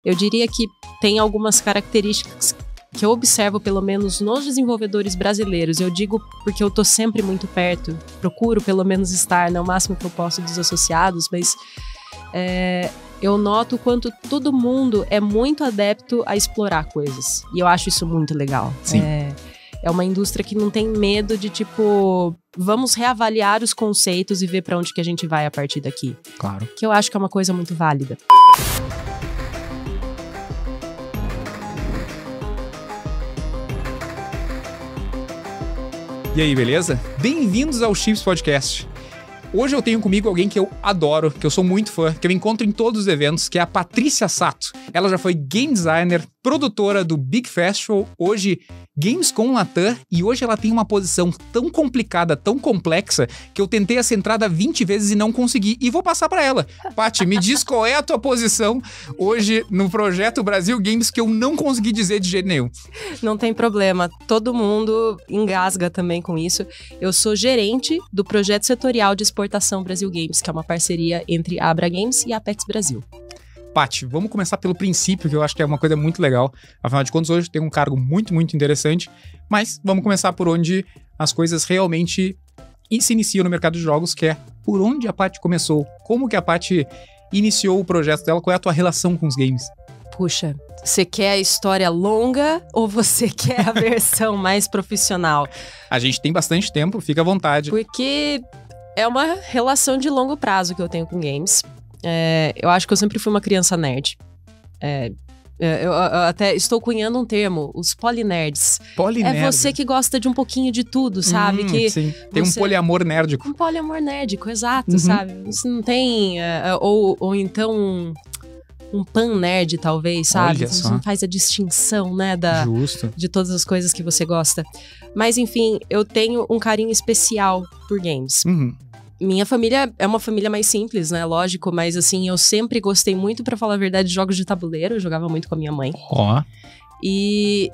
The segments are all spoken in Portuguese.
Eu diria que tem algumas características que eu observo, pelo menos nos desenvolvedores brasileiros. Eu digo porque eu tô sempre muito perto, procuro pelo menos estar, né, o máximo que eu posso dos associados, mas eu noto o quanto todo mundo é muito adepto a explorar coisas. E eu acho isso muito legal. Sim. É uma indústria que não tem medo de, tipo, vamos reavaliar os conceitos e ver pra onde que a gente vai a partir daqui. Claro. Que eu acho que é uma coisa muito válida. E aí, beleza? Bem-vindos ao Chips Podcast. Hoje eu tenho comigo alguém que eu adoro, que eu sou muito fã, que eu encontro em todos os eventos, que é a Patrícia Sato. Ela já foi game designer, produtora do Big Festival, hoje Gamescom Latam, e hoje ela tem uma posição tão complicada, tão complexa, que eu tentei essa entrada 20 vezes e não consegui, e vou passar pra ela. Paty, me diz qual é a tua posição hoje no projeto Brasil Games, que eu não consegui dizer de jeito nenhum. Não tem problema, todo mundo engasga também com isso. Eu sou gerente do projeto setorial de exportação Brasil Games, que é uma parceria entre a Abra Games e a Apex Brasil. Paty, vamos começar pelo princípio, que eu acho que é uma coisa muito legal. Afinal de contas, hoje tem um cargo muito, muito interessante. Mas vamos começar por onde as coisas realmente se iniciam no mercado de jogos, que é por onde a Paty começou. Como que a Paty iniciou o projeto dela? Qual é a tua relação com os games? Puxa, você quer a história longa ou você quer a versão mais profissional? A gente tem bastante tempo, fica à vontade. Porque é uma relação de longo prazo que eu tenho com games. Eu acho que eu sempre fui uma criança nerd. Eu até estou cunhando um termo, os polinerds. Polinerd. É você que gosta de um pouquinho de tudo, sabe? Sim, tem um poliamor nerdico. Um poliamor nerdico, exato, sabe? Você não tem... ou então um pan-nerd, talvez, sabe? Olha Você só. não faz a distinção, né, Justo. de todas as coisas que você gosta. Mas, enfim, eu tenho um carinho especial por games. Uhum. Minha família é uma família mais simples, né? Lógico, mas assim, eu sempre gostei muito, pra falar a verdade, de jogos de tabuleiro. Eu jogava muito com a minha mãe. Ó. E,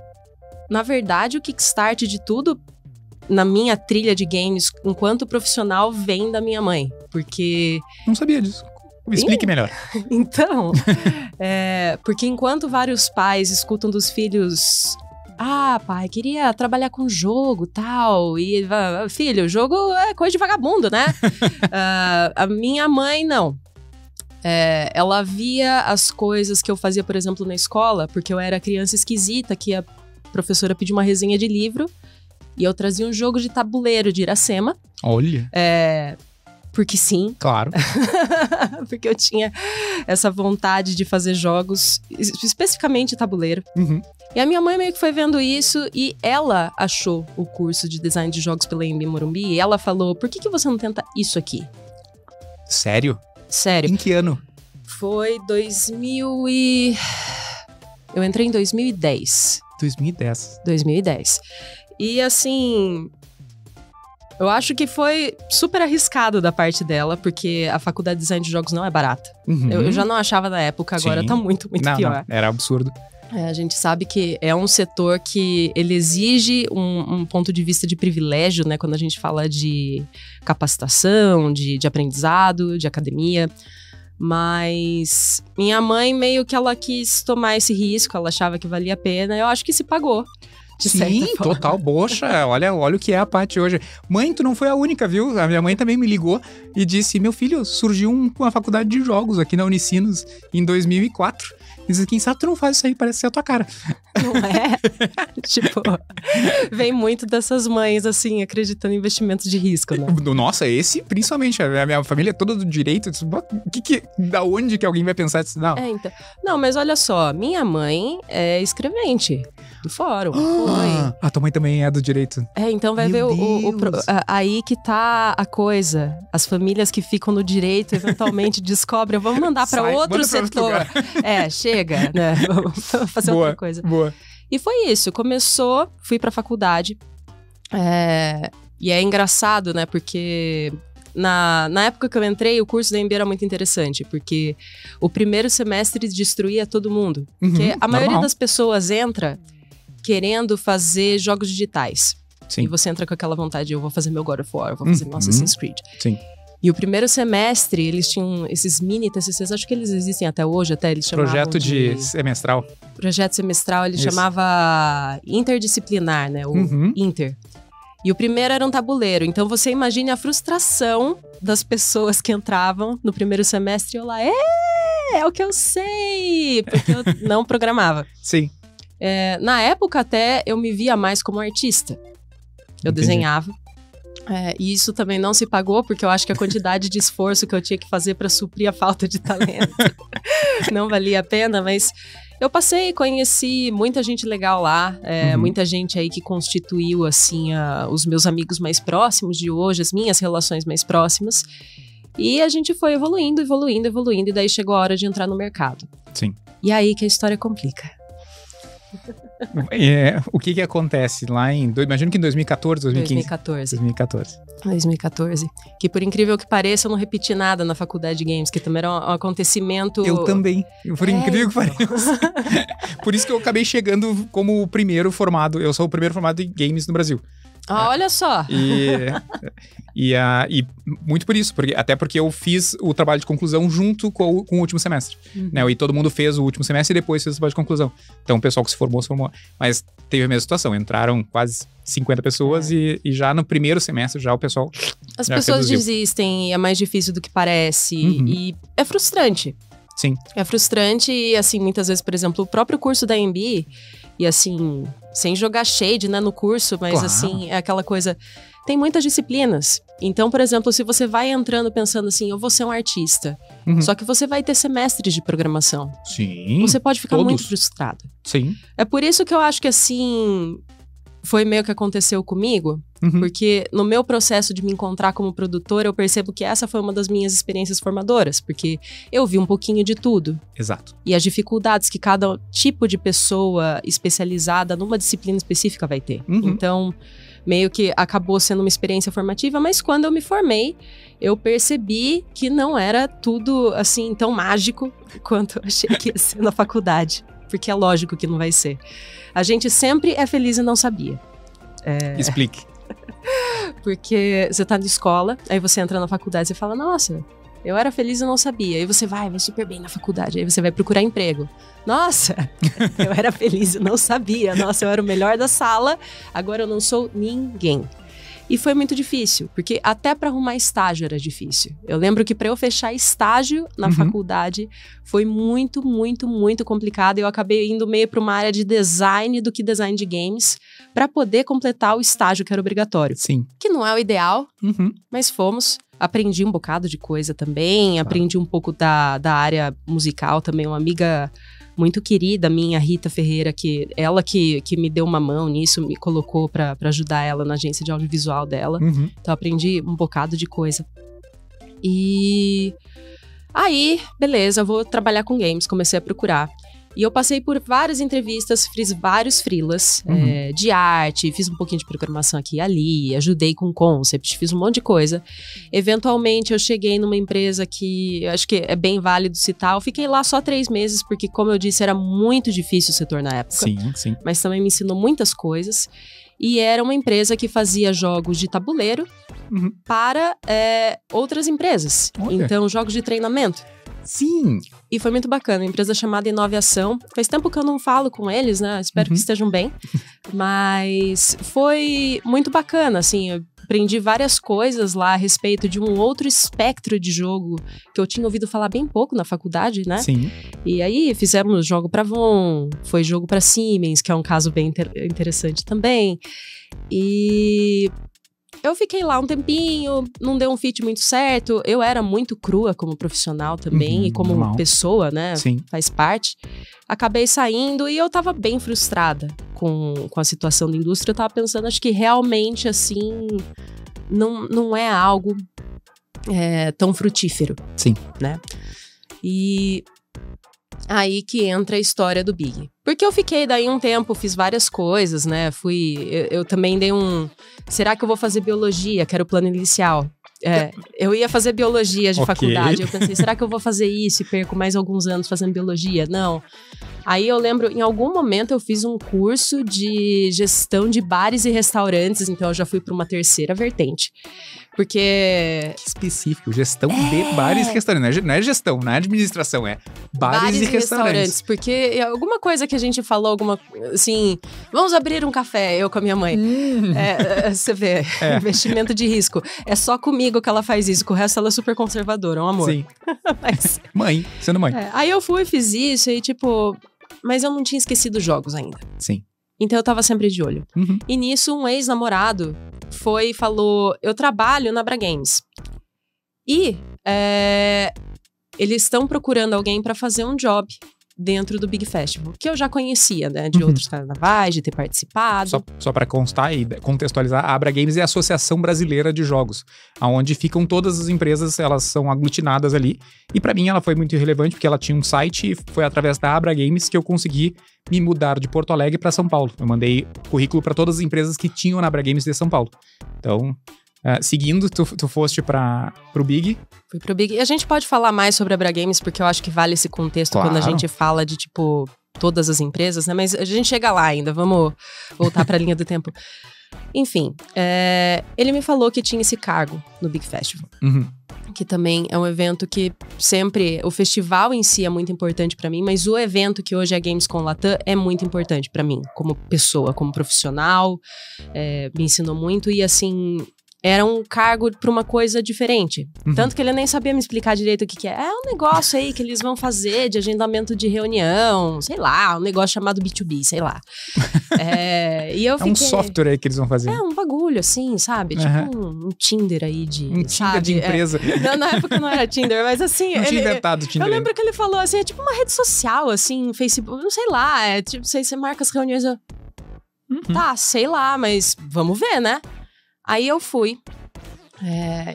na verdade, o kickstart de tudo na minha trilha de games, enquanto profissional, vem da minha mãe. Porque... Não sabia disso. Me explique melhor. Então, porque enquanto vários pais escutam dos filhos... Ah, pai, queria trabalhar com jogo, tal. E, filho, jogo é coisa de vagabundo, né? A minha mãe, não. Ela via as coisas que eu fazia, por exemplo, na escola, porque eu era criança esquisita, que a professora pediu uma resenha de livro, e eu trazia um jogo de tabuleiro de Iracema. Olha. Porque sim. Claro. Porque eu tinha essa vontade de fazer jogos, especificamente tabuleiro. Uhum. E a minha mãe meio que foi vendo isso e ela achou o curso de design de jogos pela EMB Morumbi e ela falou, por que você não tenta isso aqui? Sério? Sério. Em que ano? Foi 2000 e... Eu entrei em 2010. 2010. 2010. E assim... Eu acho que foi super arriscado da parte dela, porque a faculdade de design de jogos não é barata. Uhum. Eu já não achava na época, agora Sim. tá muito pior. Não, era absurdo. A gente sabe que é um setor que ele exige um ponto de vista de privilégio, né? Quando a gente fala de capacitação, de aprendizado, de academia. Mas minha mãe meio que ela quis tomar esse risco, ela achava que valia a pena. Eu acho que se pagou. Sim, total, boxa. Olha o que é a Paty hoje. Mãe, tu não foi a única, viu? A minha mãe também me ligou e disse, meu filho, surgiu uma faculdade de jogos aqui na Unicinos em 2004. E disse, quem sabe tu não faz isso aí, parece ser a tua cara. Não é? Tipo, vem muito dessas mães, assim, acreditando em investimentos de risco, né? Nossa, esse principalmente. A minha família é toda do direito. Disse, da onde que alguém vai pensar isso? Não. Então. Não, mas olha só, minha mãe é escrevente do fórum. Foi. A tua mãe também é do direito. Então vai Meu ver aí que tá a coisa. As famílias que ficam no direito eventualmente descobrem, vamos mandar pra outro setor. Chega, né? Vamos fazer outra coisa. Boa. E foi isso, começou, fui pra faculdade. E é engraçado, né? Porque na época que eu entrei, o curso da EMB era muito interessante, porque o primeiro semestre destruía todo mundo. Porque a maioria das pessoas entra querendo fazer jogos digitais. Sim. E você entra com aquela vontade, eu vou fazer meu God of War, eu vou fazer meu Assassin's Creed. Sim. E o primeiro semestre, eles tinham esses mini TCCs, acho que eles existem até hoje, até eles chamavam Projeto de semestral. Projeto semestral, ele chamava interdisciplinar, né? O Inter. E o primeiro era um tabuleiro. Então, você imagine a frustração das pessoas que entravam no primeiro semestre e eu lá, é o que eu sei! Porque eu não programava. Sim. Na época, até, eu me via mais como artista. Eu desenhava. E isso também não se pagou, porque eu acho que a quantidade de esforço que eu tinha que fazer para suprir a falta de talento não valia a pena, mas eu passei e conheci muita gente legal lá, muita gente aí que constituiu, assim, os meus amigos mais próximos de hoje, as minhas relações mais próximas, e a gente foi evoluindo, e daí chegou a hora de entrar no mercado. Sim. E aí que a história complica. O que acontece lá imagino que em 2014, 2015? 2014. Que por incrível que pareça, eu não repeti nada na faculdade de games, que também era um acontecimento... Eu também, por incrível que pareça. Por isso que eu acabei chegando como o primeiro formado, eu sou o primeiro formado em games no Brasil. Olha só! E muito por isso, até porque eu fiz o trabalho de conclusão junto com o último semestre. Né? E todo mundo fez o último semestre e depois fez o trabalho de conclusão. Então o pessoal que se formou. Mas teve a mesma situação, entraram quase 50 pessoas e já no primeiro semestre já o pessoal As pessoas desistem e é mais difícil do que parece. E é frustrante. Sim. É frustrante e, assim, muitas vezes, por exemplo, o próprio curso da MB, e assim, sem jogar shade, né, no curso, mas claro. Assim, é aquela coisa... Tem muitas disciplinas. Então, por exemplo, se você vai entrando pensando assim, eu vou ser um artista, só que você vai ter semestres de programação. Sim. Você pode ficar muito frustrado. Sim. É por isso que eu acho que, assim, foi meio que aconteceu comigo, porque no meu processo de me encontrar como produtora, eu percebo que essa foi uma das minhas experiências formadoras, porque eu vi um pouquinho de tudo. Exato. E as dificuldades que cada tipo de pessoa especializada numa disciplina específica vai ter. Então, meio que acabou sendo uma experiência formativa, mas quando eu me formei, eu percebi que não era tudo, assim, tão mágico quanto eu achei que ia ser na faculdade. Porque é lógico que não vai ser. A gente sempre é feliz e não sabia. Explique. Porque você tá na escola, aí você entra na faculdade e fala, nossa, eu era feliz e não sabia. Aí você vai super bem na faculdade, aí você vai procurar emprego. Nossa, eu era feliz e não sabia. Nossa, eu era o melhor da sala, agora eu não sou ninguém. E foi muito difícil, porque até para arrumar estágio era difícil. Eu lembro que para eu fechar estágio na faculdade foi muito, muito, muito complicado. Eu acabei indo meio para uma área de design do que design de games para poder completar o estágio que era obrigatório. Sim. Que não é o ideal, mas fomos. Aprendi um bocado de coisa também, aprendi um pouco da área musical também. Uma amiga muito querida minha, Rita Ferreira, que ela que me deu uma mão nisso, me colocou pra ajudar ela na agência de audiovisual dela. Então aprendi um bocado de coisa. E aí, beleza, vou trabalhar com games, comecei a procurar. E eu passei por várias entrevistas, fiz vários freelas de arte, fiz um pouquinho de programação aqui e ali, ajudei com concept, fiz um monte de coisa. Eventualmente eu cheguei numa empresa que eu acho que é bem válido citar. Eu fiquei lá só 3 meses, porque como eu disse, era muito difícil o setor na época. Sim, sim. Mas também me ensinou muitas coisas. E era uma empresa que fazia jogos de tabuleiro para outras empresas. Olha. Então, jogos de treinamento. Sim. E foi muito bacana, uma empresa chamada Inovação. Faz tempo que eu não falo com eles, né? Espero que estejam bem. Mas foi muito bacana, assim. Eu aprendi várias coisas lá a respeito de um outro espectro de jogo que eu tinha ouvido falar bem pouco na faculdade, né? Sim. E aí fizemos jogo para Avon, foi jogo para Siemens, que é um caso bem interessante também. E eu fiquei lá um tempinho, não deu um fit muito certo. Eu era muito crua como profissional também, e como pessoa, né? Sim. Faz parte. Acabei saindo e eu tava bem frustrada com a situação da indústria. Eu tava pensando, acho que realmente, assim, não é algo tão frutífero. Sim. Né? E aí que entra a história do Big. Porque eu fiquei daí um tempo, fiz várias coisas, né? Eu também dei será que eu vou fazer biologia? Que era o plano inicial. Eu ia fazer biologia de faculdade. Eu pensei, será que eu vou fazer isso e perco mais alguns anos fazendo biologia? Não. Aí eu lembro, em algum momento eu fiz um curso de gestão de bares e restaurantes, então eu já fui para uma terceira vertente. Porque... Que específico, gestão de bares e restaurantes. Não é gestão, não é administração, é bares e restaurantes. Porque alguma coisa que a gente falou, assim, vamos abrir um café, eu com a minha mãe. Você vê, investimento de risco. É só comigo que ela faz isso, com o resto ela é super conservadora, é um amor. Sim. Mas, mãe, sendo mãe. Aí eu fui, fiz isso e tipo... Mas eu não tinha esquecido jogos ainda. Sim. Então eu tava sempre de olho. Uhum. E nisso, um ex-namorado foi e falou: eu trabalho na Abra Games. E eles estão procurando alguém pra fazer um job dentro do Big Festival. Que eu já conhecia, né? De outros carnavais, de ter participado. Só pra constar e contextualizar, a Abra Games é a Associação Brasileira de Jogos, onde ficam todas as empresas, elas são aglutinadas ali. E pra mim ela foi muito relevante, porque ela tinha um site e foi através da Abra Games que eu consegui me mudar de Porto Alegre pra São Paulo. Eu mandei currículo pra todas as empresas que tinham na Abra Games de São Paulo. Então... seguindo, tu foste pro Big? Fui pro Big. E a gente pode falar mais sobre a Abra Games, porque eu acho que vale esse contexto quando a gente fala de, tipo, todas as empresas, né? Mas a gente chega lá ainda, vamos voltar pra linha do tempo. Enfim, ele me falou que tinha esse cargo no Big Festival. Uhum. Que também é um evento que sempre... O festival em si é muito importante pra mim, mas o evento que hoje é a Gamescom Latam é muito importante pra mim, como pessoa, como profissional. Me ensinou muito e, assim... Era um cargo pra uma coisa diferente. Uhum. Tanto que ele nem sabia me explicar direito o que é. É um negócio aí que eles vão fazer de agendamento de reunião, sei lá, um negócio chamado B2B, sei lá. E eu fiquei... um software aí que eles vão fazer. É um bagulho, assim, sabe? Tipo um Tinder aí de... Um Tinder de empresa. Na época não era Tinder, mas assim... Não tinha inventado o Tinder. Eu lembro que ele falou assim, é tipo uma rede social, assim, Facebook, não sei lá, tipo, você marca as reuniões... Tá, sei lá, mas vamos ver, né? Aí eu fui.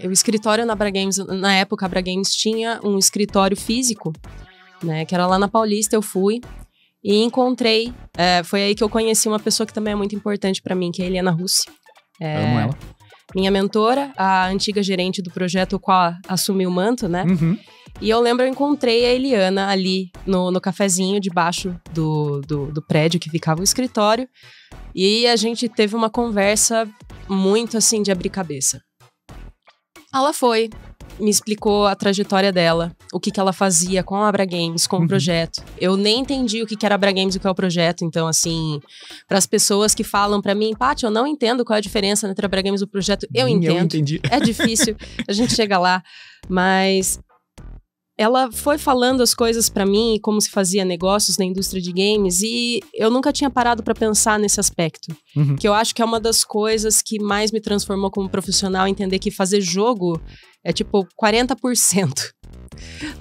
O escritório na Abra Games, na época a Abra Games tinha um escritório físico, né, que era lá na Paulista. Eu fui e encontrei, foi aí que eu conheci uma pessoa que também é muito importante pra mim, que é a Eliana Russi. Amo ela. Minha mentora, a antiga gerente do projeto, o qual assumiu o manto, né? Uhum. E eu lembro, eu encontrei a Eliana ali no cafezinho debaixo do prédio que ficava o escritório. E a gente teve uma conversa muito, assim, de abrir cabeça. Ela foi, me explicou a trajetória dela, o que ela fazia com a Abra Games, com o projeto. Eu nem entendi o que era a Abra Games e o que é o projeto. Então, assim, para as pessoas que falam para mim, Paty, eu não entendo qual é a diferença entre a Abra Games e o projeto. Eu entendo. Eu entendi. É difícil, a gente chega lá, mas... Ela foi falando as coisas pra mim, como se fazia negócios na indústria de games, e eu nunca tinha parado pra pensar nesse aspecto. Uhum. Que eu acho que é uma das coisas que mais me transformou como profissional, entender que fazer jogo é tipo 40%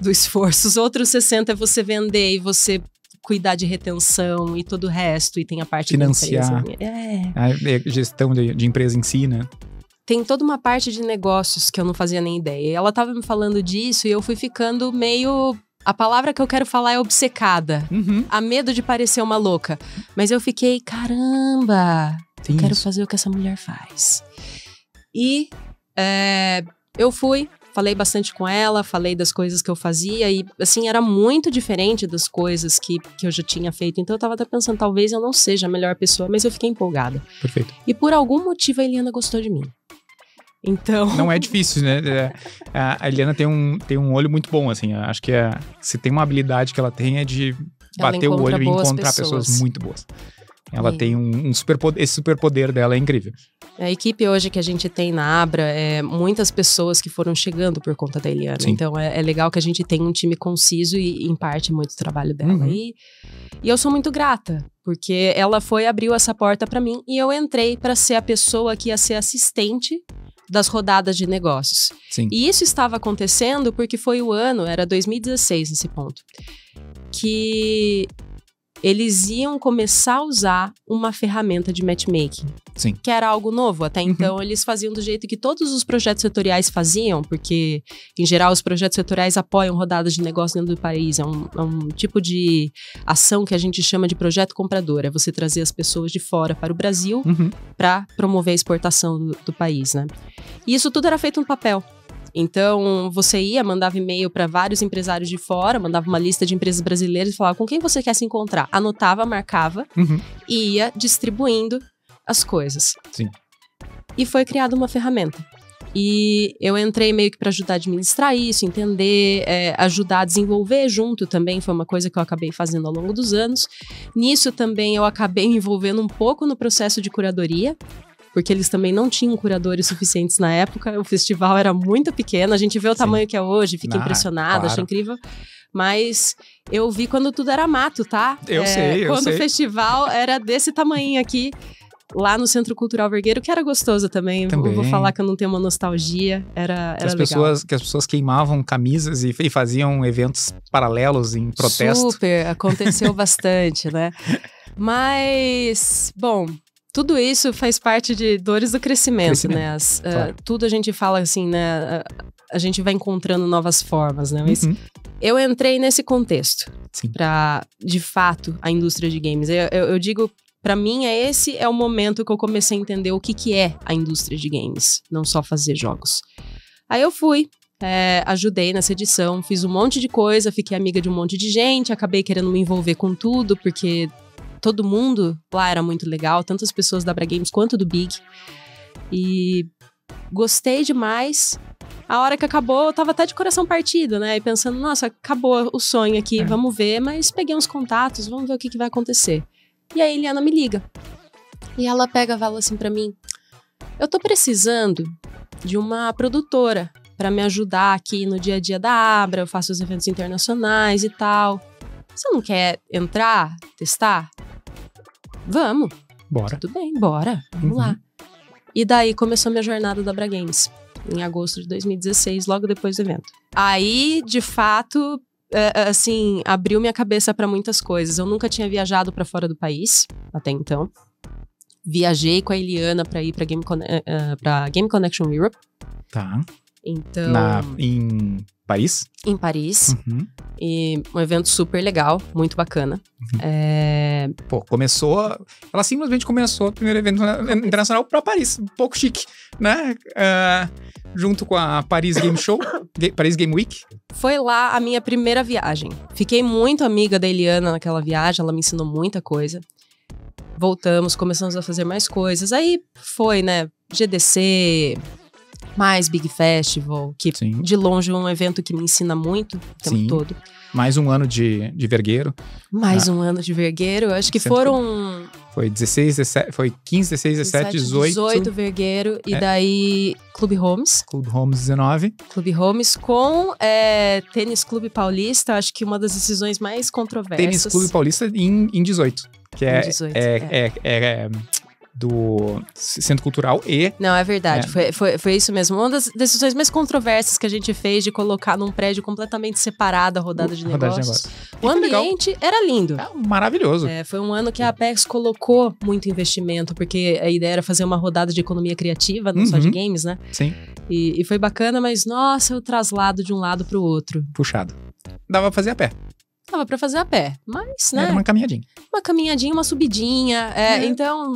do esforço. Os outros 60% é você vender e você cuidar de retenção e todo o resto, e tem a parte financiar, da empresa. A gestão de empresa em si, né? Tem toda uma parte de negócios que eu não fazia nem ideia. Ela tava me falando disso e eu fui ficando meio... A palavra que eu quero falar é obcecada. Uhum. A medo de parecer uma louca. Mas eu fiquei, caramba, eu quero fazer o que essa mulher faz. E eu fui, falei bastante com ela, falei das coisas que eu fazia. E, assim, era muito diferente das coisas que eu já tinha feito. Então eu tava até pensando, talvez eu não seja a melhor pessoa, mas eu fiquei empolgada. Perfeito. E por algum motivo a Eliana gostou de mim. Então... Não é difícil, né? A Eliana tem um olho muito bom, assim. Acho que se tem uma habilidade que ela tem é de bater o olho e encontrar pessoas muito boas. Ela tem esse superpoder dela é incrível. A equipe hoje que a gente tem na Abra é muitas pessoas que foram chegando por conta da Eliana. Sim. Então é legal que a gente tenha um time conciso e em parte muito trabalho dela. Uhum. E eu sou muito grata, porque ela abriu essa porta pra mim e eu entrei pra ser a pessoa que ia ser assistente das rodadas de negócios. Sim. E isso estava acontecendo porque foi o ano, era 2016 nesse ponto, que eles iam começar a usar uma ferramenta de matchmaking. Sim. Que era algo novo. Até então, eles faziam do jeito que todos os projetos setoriais faziam, porque, em geral, os projetos setoriais apoiam rodadas de negócio dentro do país. É um tipo de ação que a gente chama de projeto comprador. É você trazer as pessoas de fora para o Brasil para promover a exportação do país, né? E isso tudo era feito no papel. Então, você mandava e-mail para vários empresários de fora, mandava uma lista de empresas brasileiras e falava com quem você quer se encontrar. Anotava, marcava e ia distribuindo as coisas. Sim. E foi criada uma ferramenta. E eu entrei meio que para ajudar a administrar isso, entender, ajudar a desenvolver junto também, foi uma coisa que eu acabei fazendo ao longo dos anos. Nisso também eu acabei me envolvendo um pouco no processo de curadoria, porque eles também não tinham curadores suficientes na época, o festival era muito pequeno, a gente vê o tamanho que é hoje, fica impressionada, acho incrível. Mas eu vi quando tudo era mato, tá? Eu sei. Quando o festival era desse tamanho aqui, lá no Centro Cultural Vergueiro, que era gostoso também. Vou falar que eu não tenho uma nostalgia, era legal. Que as pessoas queimavam camisas e faziam eventos paralelos em protesto. Super, aconteceu bastante, né? Mas, bom, tudo isso faz parte de dores do crescimento, né? Claro. Tudo a gente fala assim, né? A gente vai encontrando novas formas, né? Mas eu entrei nesse contexto para, de fato, a indústria de games. Eu digo, para mim, esse é o momento que eu comecei a entender o que é a indústria de games, não só fazer jogos. Aí eu fui, ajudei nessa edição, fiz um monte de coisa, fiquei amiga de um monte de gente, acabei querendo me envolver com tudo, porque todo mundo lá era muito legal, tanto as pessoas da Abra Games quanto do Big. E gostei demais. A hora que acabou, eu tava até de coração partido, né? E pensando, nossa, acabou o sonho aqui, vamos ver. Mas peguei uns contatos, vamos ver o que vai acontecer. E aí a Eliana me liga. E ela pega e fala assim pra mim, eu tô precisando de uma produtora pra me ajudar aqui no dia a dia da Abra, eu faço os eventos internacionais e tal. Você não quer entrar, testar? Vamos. Bora. Tudo bem, bora. Vamos lá. E daí começou minha jornada da Abra Games, em agosto de 2016, logo depois do evento. Aí, de fato, assim, abriu minha cabeça para muitas coisas. Eu nunca tinha viajado para fora do país, até então. Viajei com a Eliana para ir para Game Connection Europe. Tá. Então... Em Paris? Em Paris. E um evento super legal, muito bacana. Pô, ela simplesmente começou o primeiro evento internacional para Paris, um pouco chique, né? Junto com a Paris Game Show, Paris Game Week. Foi lá a minha primeira viagem. Fiquei muito amiga da Eliana naquela viagem, ela me ensinou muita coisa. Voltamos, começamos a fazer mais coisas. Aí foi, né, GDC, mais Big Festival, que de longe é um evento que me ensina muito o tempo todo. Mais um ano de Vergueiro. Mais um ano de Vergueiro. Acho que foram... Foi 15, 16, 17, 18 Vergueiro. E daí Clube Homes. Clube Homes 19. Clube Homes com Tênis Clube Paulista. Acho que uma das decisões mais controversas. Tênis Clube Paulista em 18. Que do Centro Cultural e... Não, é verdade, foi isso mesmo. Uma das decisões mais controversas que a gente fez de colocar num prédio completamente separado a rodada de negócios. O ambiente era lindo. Maravilhoso. Foi um ano que a Apex colocou muito investimento, porque a ideia era fazer uma rodada de economia criativa, não só de games, né? Sim. E foi bacana, mas nossa, o traslado de um lado pro outro. Puxado. Dava pra fazer a pé. Dava pra fazer a pé, mas, né? Era uma caminhadinha. Uma caminhadinha, uma subidinha. Então.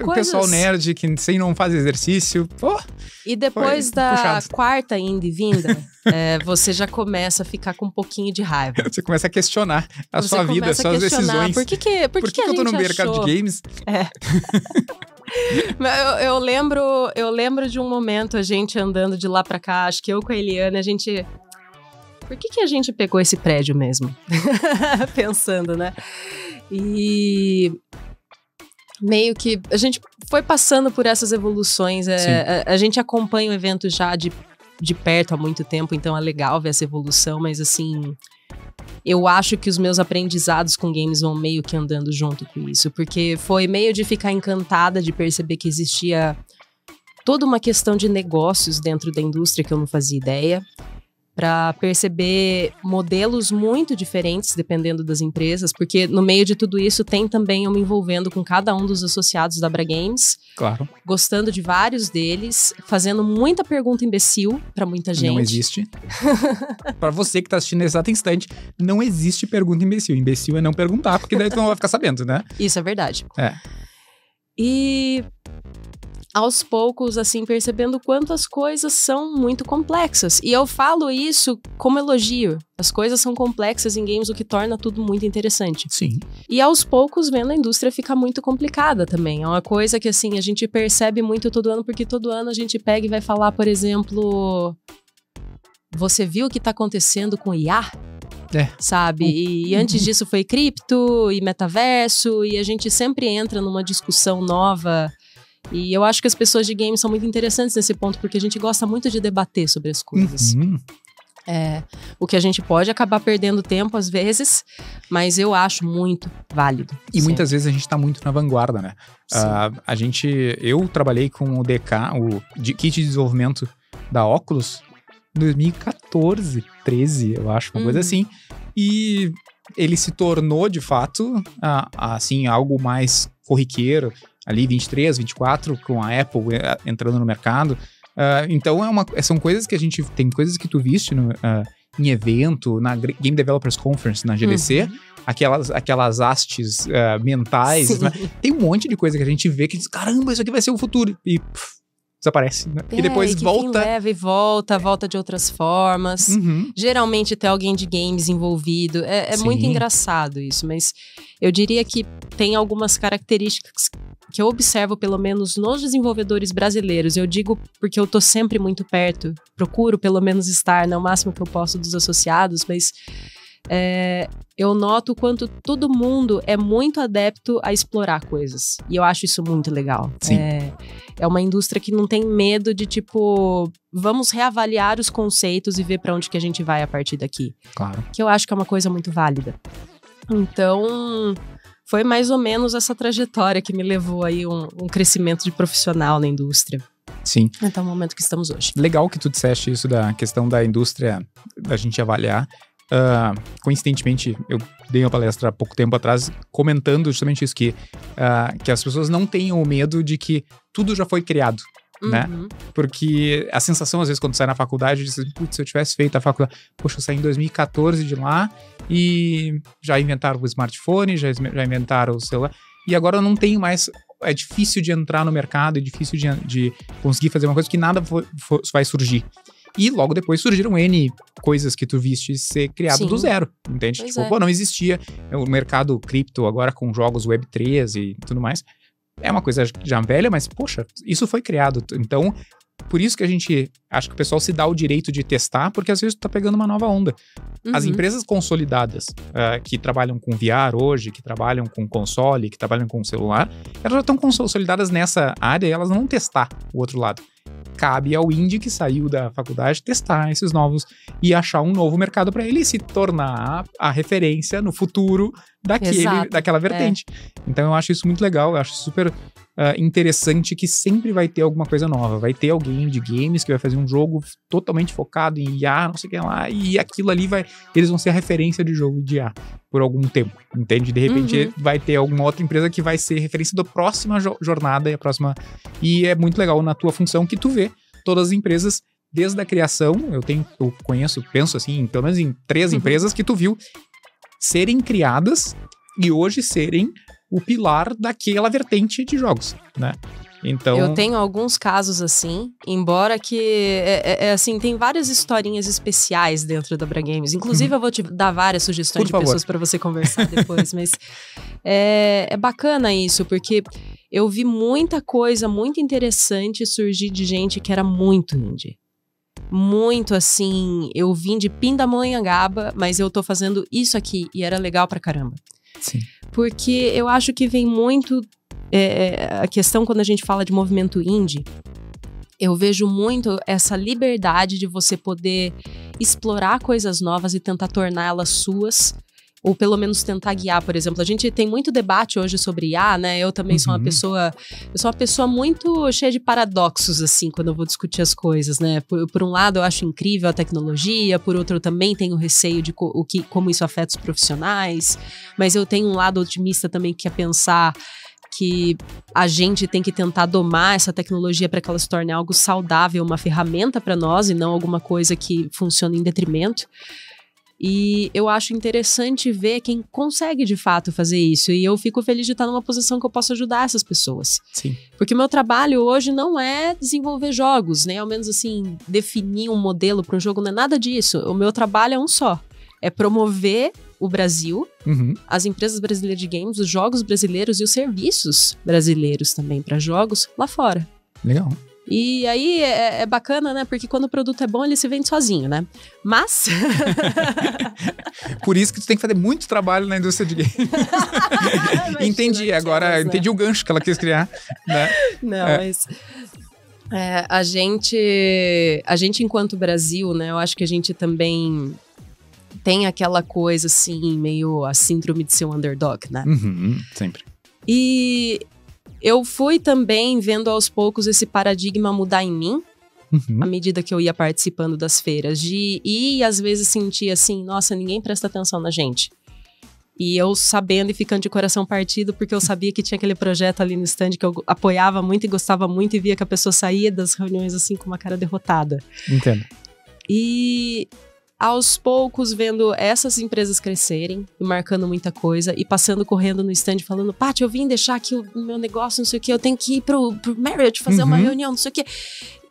O pessoal nerd que não faz exercício. Pô, e depois da quarta ida e vinda, você já começa a ficar com um pouquinho de raiva. Você começa a questionar a sua vida, as suas decisões. Por que eu tô no mercado de games? Eu lembro de um momento, a gente andando de lá pra cá, acho que eu com a Eliana, a gente... Por que a gente pegou esse prédio mesmo? Pensando, né? E meio que a gente foi passando por essas evoluções. A gente acompanha o evento já de perto há muito tempo, então é legal ver essa evolução, mas assim, eu acho que os meus aprendizados com games vão meio que andando junto com isso, porque foi meio de ficar encantada de perceber que existia toda uma questão de negócios dentro da indústria que eu não fazia ideia. Para perceber modelos muito diferentes dependendo das empresas, porque no meio de tudo isso tem também eu me envolvendo com cada um dos associados da Abra Games. Claro. Gostando de vários deles, fazendo muita pergunta imbecil para muita gente. Não existe. Para você que tá assistindo nesse exato instante, não existe pergunta imbecil. Imbecil é não perguntar, porque daí tu não vai ficar sabendo, né? Isso é verdade. É. E aos poucos, assim, percebendo quanto as coisas são muito complexas. E eu falo isso como elogio. As coisas são complexas em games, o que torna tudo muito interessante. Sim. E aos poucos, vendo a indústria ficar muito complicada também. É uma coisa que, assim, a gente percebe muito todo ano, porque todo ano a gente pega e vai falar, por exemplo... Você viu o que tá acontecendo com IA? Sabe? E antes disso foi cripto e metaverso, e a gente sempre entra numa discussão nova. E eu acho que as pessoas de games são muito interessantes nesse ponto, porque a gente gosta muito de debater sobre as coisas. O que a gente pode acabar perdendo tempo às vezes, mas eu acho muito válido. E muitas vezes a gente tá muito na vanguarda, né? Eu trabalhei com o DK, o kit de desenvolvimento da Oculus, em 2014, 13, eu acho, uma coisa assim. E ele se tornou, de fato, assim, algo mais corriqueiro, ali 23, 24, com a Apple entrando no mercado. Então, são coisas que a gente... Tem coisas que tu viste em evento, na Game Developers Conference, na GDC, aquelas hastes mentais, né? Tem um monte de coisa que a gente vê que diz, caramba, isso aqui vai ser o futuro. E desaparece, né? E depois volta... leva e volta de outras formas. Geralmente tem alguém de games envolvido. É muito engraçado isso, mas eu diria que tem algumas características que eu observo, pelo menos nos desenvolvedores brasileiros. Eu digo porque eu tô sempre muito perto, procuro pelo menos estar, né, o máximo que eu posso dos associados, mas eu noto o quanto todo mundo é muito adepto a explorar coisas. E eu acho isso muito legal. Sim. É uma indústria que não tem medo de, tipo, vamos reavaliar os conceitos e ver pra onde que a gente vai a partir daqui. Claro. Que eu acho que é uma coisa muito válida. Então, foi mais ou menos essa trajetória que me levou aí um crescimento de profissional na indústria. Sim. Até o momento que estamos hoje. Legal que tu disseste isso da questão da indústria, da gente avaliar. Coincidentemente, eu dei uma palestra há pouco tempo atrás comentando justamente isso, que as pessoas não tenham o medo de que tudo já foi criado, né? Porque a sensação, às vezes, quando sai na faculdade, diz, putz, se eu tivesse feito a faculdade, poxa, eu saí em 2014 de lá e já inventaram o smartphone, já inventaram o celular, e agora eu não tenho mais... É difícil de entrar no mercado, é difícil de conseguir fazer uma coisa que nada vai surgir. E logo depois surgiram N coisas que tu viste ser criado do zero, entende? Pois tipo, não existia o mercado cripto agora com jogos Web3 e tudo mais. É uma coisa já velha, mas, poxa, isso foi criado. Então, por isso que a gente acha que o pessoal se dá o direito de testar, porque às vezes tu tá pegando uma nova onda. As empresas consolidadas que trabalham com VR hoje, que trabalham com console, que trabalham com celular, elas já estão consolidadas nessa área e elas não vão testar o outro lado. Cabe ao indie que saiu da faculdade testar esses novos e achar um novo mercado para ele se tornar a referência no futuro daquela vertente. Então eu acho isso muito legal, eu acho super interessante que sempre vai ter alguma coisa nova. Vai ter alguém de games que vai fazer um jogo totalmente focado em IA, não sei o que lá, e aquilo ali eles vão ser a referência de jogo de IA por algum tempo, entende? De repente vai ter alguma outra empresa que vai ser referência da próxima jornada e é muito legal na tua função que tu vê todas as empresas desde a criação. Penso assim, pelo menos em 3 empresas que tu viu serem criadas e hoje serem o pilar daquela vertente de jogos, né? Então... Eu tenho alguns casos assim, embora que, assim, tem várias historinhas especiais dentro da Bra Games. Inclusive, eu vou te dar várias sugestões de pessoas para você conversar depois, mas é bacana isso, porque eu vi muita coisa muito interessante surgir de gente que era muito indie. Muito assim, eu vim de Pindamonhangaba, mas eu tô fazendo isso aqui e era legal pra caramba. Sim. Porque eu acho que vem muito a questão quando a gente fala de movimento indie, eu vejo muito essa liberdade de você poder explorar coisas novas e tentar torná-las suas, ou pelo menos tentar guiar. Por exemplo, a gente tem muito debate hoje sobre IA, né? Eu também sou uma pessoa muito cheia de paradoxos, assim, quando eu vou discutir as coisas, né? Por um lado, eu acho incrível a tecnologia, por outro, eu também tenho receio de como isso afeta os profissionais, mas eu tenho um lado otimista também que é pensar que a gente tem que tentar domar essa tecnologia para que ela se torne algo saudável, uma ferramenta para nós e não alguma coisa que funcione em detrimento. E eu acho interessante ver quem consegue de fato fazer isso. E eu fico feliz de estar numa posição que eu posso ajudar essas pessoas. Sim. Porque o meu trabalho hoje não é desenvolver jogos, né? Ao menos assim, definir um modelo para um jogo, não é nada disso. O meu trabalho é um só. É promover o Brasil, as empresas brasileiras de games, os jogos brasileiros e os serviços brasileiros também para jogos lá fora. Legal. E aí é bacana, né? Porque quando o produto é bom, ele se vende sozinho, né? Mas... Por isso que tu tem que fazer muito trabalho na indústria de games. Entendi, agora entendi o gancho que ela quis criar, né? Não, mas... a gente enquanto Brasil, né? Eu acho que a gente também tem aquela coisa assim, meio a síndrome de ser um underdog, né? Sempre. E eu fui também vendo aos poucos esse paradigma mudar em mim, à medida que eu ia participando das feiras, de ir e às vezes sentir assim, nossa, ninguém presta atenção na gente. E eu sabendo e ficando de coração partido, porque eu sabia que tinha aquele projeto ali no stand que eu apoiava muito e gostava muito, e via que a pessoa saía das reuniões assim com uma cara derrotada. Entendo. E aos poucos vendo essas empresas crescerem, e marcando muita coisa, e passando correndo no stand falando, Paty, eu vim deixar aqui o meu negócio, não sei o que, eu tenho que ir pro Marriott fazer uma reunião, não sei o que.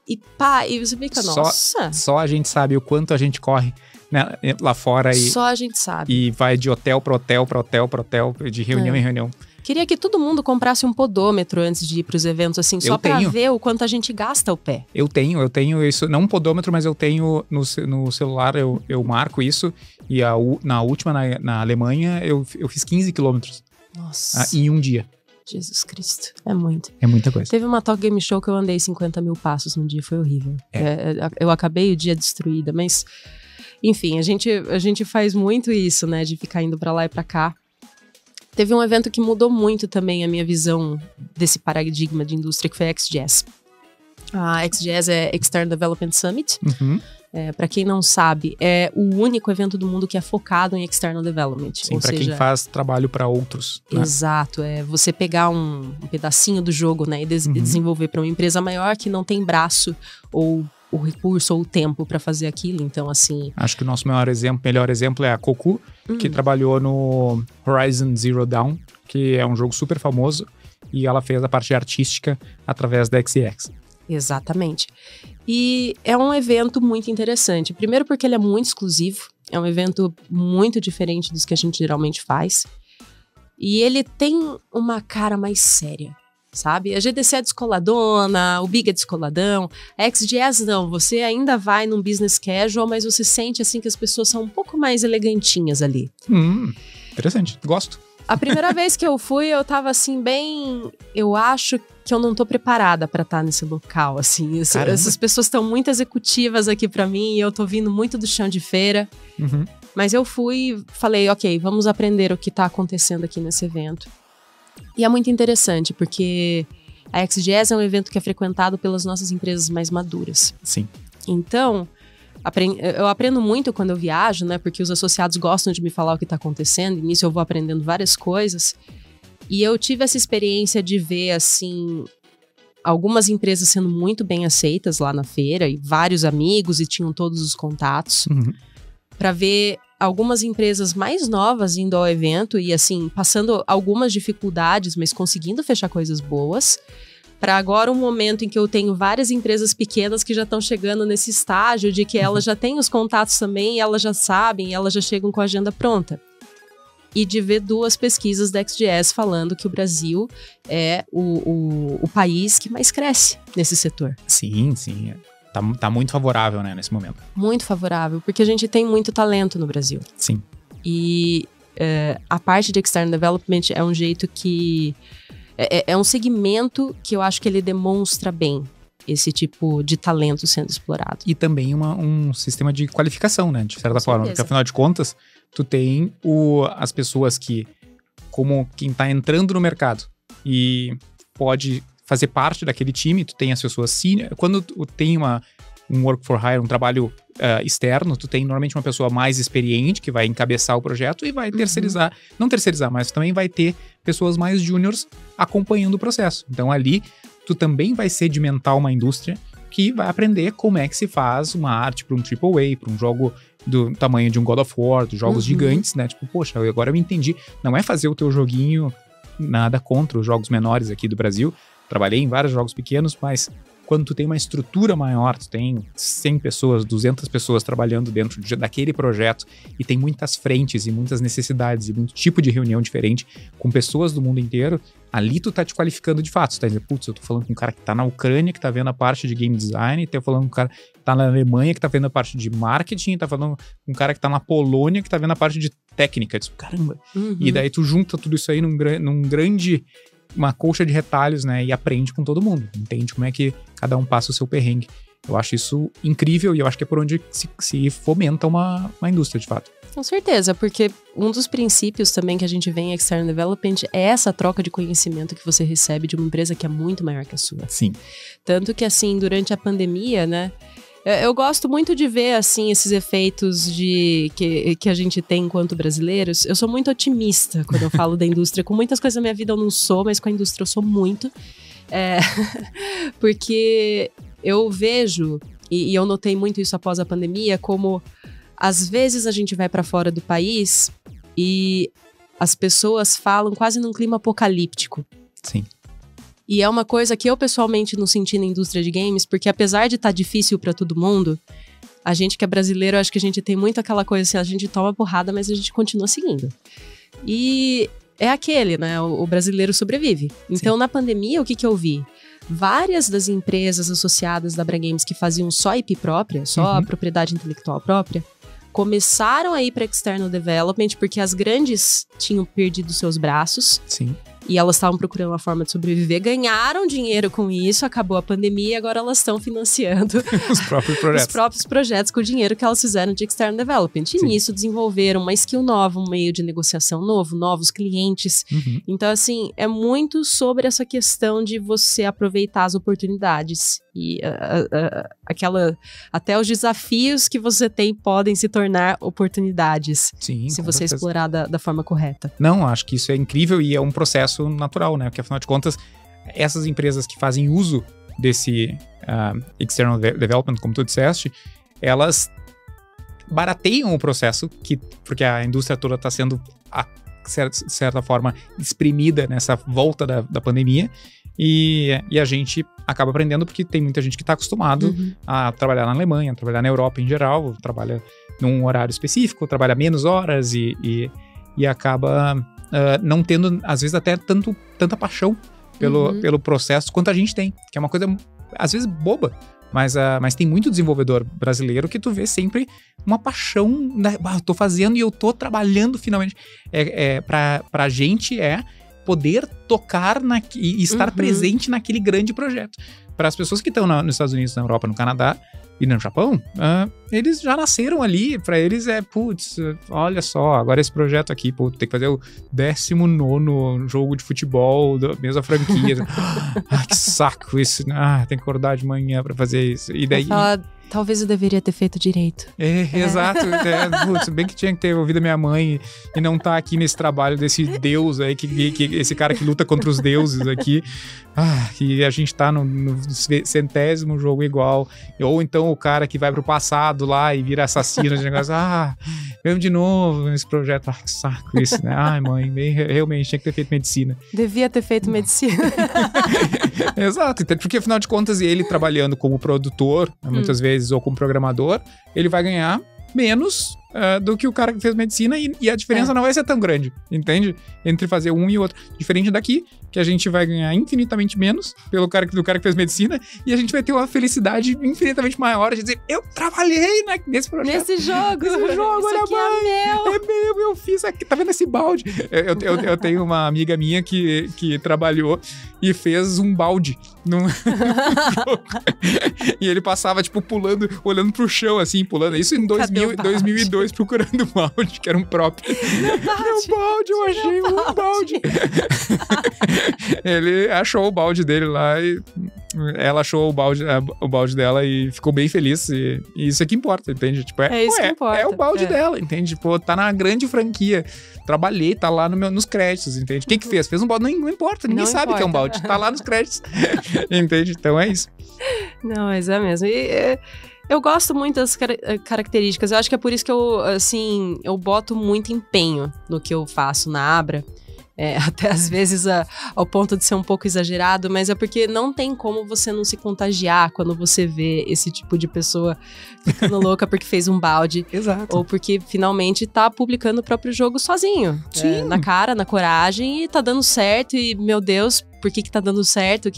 E pá, e você fica, nossa. Só a gente sabe o quanto a gente corre, né, lá fora. Só a gente sabe. E vai de hotel para hotel, para hotel, para hotel, de reunião em reunião. Queria que todo mundo comprasse um podômetro antes de ir pros eventos, assim, só pra ver o quanto a gente gasta o pé. Eu tenho isso, não um podômetro, mas eu tenho no celular, eu marco isso, e na última, na Alemanha, eu fiz 15 quilômetros. Nossa. Em um dia. Jesus Cristo, é muito. É muita coisa. Teve uma Talk Game Show que eu andei 50 mil passos num dia, foi horrível. Eu acabei o dia destruída, mas... Enfim, a gente faz muito isso, né, de ficar indo pra lá e pra cá. Teve um evento que mudou muito também a minha visão desse paradigma de indústria, que foi a XGS. A XGS é External Development Summit. Para quem não sabe, é o único evento do mundo que é focado em External Development. Sim, para quem faz trabalho para outros. Né? Exato, é você pegar um pedacinho do jogo, né, e desenvolver para uma empresa maior que não tem braço ou o recurso ou o tempo para fazer aquilo, então assim... Acho que o nosso melhor exemplo é a Cocu, que trabalhou no Horizon Zero Dawn, que é um jogo super famoso, e ela fez a parte artística através da XEX. Exatamente. E é um evento muito interessante, primeiro porque ele é muito exclusivo, é um evento muito diferente dos que a gente geralmente faz, e ele tem uma cara mais séria. Sabe? A GDC é descoladona, o Big é descoladão, a XGS não, você ainda vai num business casual, mas você sente assim que as pessoas são um pouco mais elegantinhas ali. Interessante, gosto. A primeira vez que eu fui, eu tava assim bem... Eu acho que eu não tô preparada pra estar nesse local, assim. Essas pessoas estão muito executivas aqui pra mim e eu tô vindo muito do chão de feira. Mas eu fui e falei, ok, vamos aprender o que tá acontecendo aqui nesse evento. E é muito interessante, porque a XGS é um evento que é frequentado pelas nossas empresas mais maduras. Sim. Então, eu aprendo muito quando eu viajo, né? Porque os associados gostam de me falar o que está acontecendo, e nisso eu vou aprendendo várias coisas. E eu tive essa experiência de ver, assim, algumas empresas sendo muito bem aceitas lá na feira, e vários amigos, e tinham todos os contatos, para ver algumas empresas mais novas indo ao evento e, assim, passando algumas dificuldades, mas conseguindo fechar coisas boas, para agora um momento em que eu tenho várias empresas pequenas que já estão chegando nesse estágio de que elas já têm os contatos também, e elas já sabem, e elas já chegam com a agenda pronta. E de ver 2 pesquisas da XGS falando que o Brasil é o país que mais cresce nesse setor. Sim. Tá muito favorável, né, nesse momento. Muito favorável, porque a gente tem muito talento no Brasil. Sim. E a parte de External Development é um jeito que... É um segmento que eu acho que ele demonstra bem esse tipo de talento sendo explorado. E também um sistema de qualificação, né, de certa forma. Porque, afinal de contas, tu tem as pessoas que, como quem tá entrando no mercado e pode fazer parte daquele time, tu tem as pessoas senior. Quando tu tem um work for hire, um trabalho externo, tu tem normalmente uma pessoa mais experiente que vai encabeçar o projeto e vai terceirizar, não terceirizar, mas também vai ter pessoas mais júniors acompanhando o processo. Então ali, tu também vai sedimentar uma indústria que vai aprender como é que se faz uma arte para um AAA, para um jogo do tamanho de um God of War, dos jogos gigantes, né? Tipo, poxa, agora eu entendi. Não é fazer o teu joguinho, nada contra os jogos menores aqui do Brasil. Trabalhei em vários jogos pequenos, mas quando tu tem uma estrutura maior, tu tem 100 pessoas, 200 pessoas trabalhando dentro daquele projeto e tem muitas frentes e muitas necessidades e muito tipo de reunião diferente com pessoas do mundo inteiro, ali tu tá te qualificando de fato. Tu tá dizendo, putz, eu tô falando com um cara que tá na Ucrânia, que tá vendo a parte de game design, tô falando com um cara que tá na Alemanha, que tá vendo a parte de marketing, tá falando com um cara que tá na Polônia, que tá vendo a parte de técnica. Eu disse, caramba! E daí tu junta tudo isso aí num grande... uma colcha de retalhos, né, e aprende com todo mundo, entende como é que cada um passa o seu perrengue. Eu acho isso incrível e eu acho que é por onde se fomenta uma indústria, de fato. Com certeza, porque um dos princípios também que a gente vê em External Development é essa troca de conhecimento que você recebe de uma empresa que é muito maior que a sua. Sim. Tanto que, assim, durante a pandemia, né, eu gosto muito de ver, assim, esses efeitos que a gente tem enquanto brasileiros. Eu sou muito otimista quando eu falo da indústria. Com muitas coisas da minha vida eu não sou, mas com a indústria eu sou muito. Porque eu vejo, e eu notei muito isso após a pandemia, como às vezes a gente vai para fora do país e as pessoas falam quase num clima apocalíptico. Sim. E é uma coisa que eu pessoalmente não senti na indústria de games, porque apesar de estar difícil pra todo mundo, a gente que é brasileiro, acho que a gente tem muito aquela coisa assim, a gente toma porrada, mas a gente continua seguindo. E é aquele, né? O brasileiro sobrevive. Então, na pandemia, o que eu vi? Várias das empresas associadas da Bra Games que faziam só IP própria, só a propriedade intelectual própria, começaram a ir para External Development, porque as grandes tinham perdido seus braços. Sim. E elas estavam procurando uma forma de sobreviver, ganharam dinheiro com isso, acabou a pandemia e agora elas estão financiando os próprios projetos com o dinheiro que elas fizeram de External Development. E Sim. nisso desenvolveram uma skill nova, um meio de negociação novo, novos clientes. Então, assim, é muito sobre essa questão de você aproveitar as oportunidades. E até os desafios que você tem podem se tornar oportunidades. Sim, se você explorar da forma correta. Não, acho que isso é incrível e é um processo natural, né? Porque afinal de contas, essas empresas que fazem uso desse External Development, como tu disseste, elas barateiam o processo, porque a indústria toda está sendo, de certa forma, exprimida nessa volta da pandemia. E a gente acaba aprendendo porque tem muita gente que está acostumado a trabalhar na Alemanha, a trabalhar na Europa em geral, trabalha num horário específico, trabalha menos horas e acaba não tendo, às vezes, até tanta paixão pelo processo quanto a gente tem, que é uma coisa, às vezes, boba. Mas tem muito desenvolvedor brasileiro que tu vê sempre uma paixão, né? Eu tô fazendo e eu tô trabalhando finalmente. Pra gente poder tocar e estar presente naquele grande projeto. Para as pessoas que estão nos Estados Unidos, na Europa, no Canadá e no Japão, eles já nasceram ali. Para eles putz, olha só, agora esse projeto aqui, pô, tem que fazer o 19º jogo de futebol da mesma franquia. Que saco isso. Tem que acordar de manhã para fazer isso. E daí... Talvez eu deveria ter feito direito. Exato. Putz, bem que tinha que ter ouvido a minha mãe e não tá aqui nesse trabalho desse deus aí, esse cara que luta contra os deuses aqui. E a gente tá no 100º jogo igual. Ou então o cara que vai pro passado lá e vira assassino de negócio. Mesmo de novo nesse projeto. Saco isso, né? Mãe, realmente tinha que ter feito medicina. Devia ter feito medicina. Exato, porque afinal de contas, ele trabalhando como produtor, muitas vezes, ou como programador, ele vai ganhar menos do que o cara que fez medicina e a diferença não vai ser tão grande, entende? Entre fazer um e outro. Diferente daqui, que a gente vai ganhar infinitamente menos do cara que fez medicina e a gente vai ter uma felicidade infinitamente maior de dizer, eu trabalhei nesse projeto. Nesse jogo, olha, mãe, é meu, eu fiz aqui, tá vendo esse balde? Eu tenho uma amiga minha que trabalhou e fez um balde num jogo. E ele passava, tipo, pulando, olhando pro chão, assim, pulando. Isso em 2002, procurando o balde, que era um próprio. Meu balde, eu achei um balde. Ele achou o balde dele lá e ela achou o balde dela e ficou bem feliz. E isso é que importa, entende? Tipo, É isso que importa. É o balde dela, entende? Tipo, tá na grande franquia. Trabalhei, tá lá nos créditos, entende? Quem que fez? Fez um balde, não importa. Ninguém sabe que é um balde. Tá lá nos créditos. Entende? Então é isso. Não, mas é mesmo. E eu gosto muito das características. Eu acho que é por isso que eu boto muito empenho no que eu faço na Abra. Até às vezes ao ponto de ser um pouco exagerado, mas é porque não tem como você não se contagiar quando você vê esse tipo de pessoa ficando louca porque fez um balde. Exato. Ou porque finalmente tá publicando o próprio jogo sozinho. Sim. Na cara, na coragem, e tá dando certo. E, meu Deus, por que tá dando certo?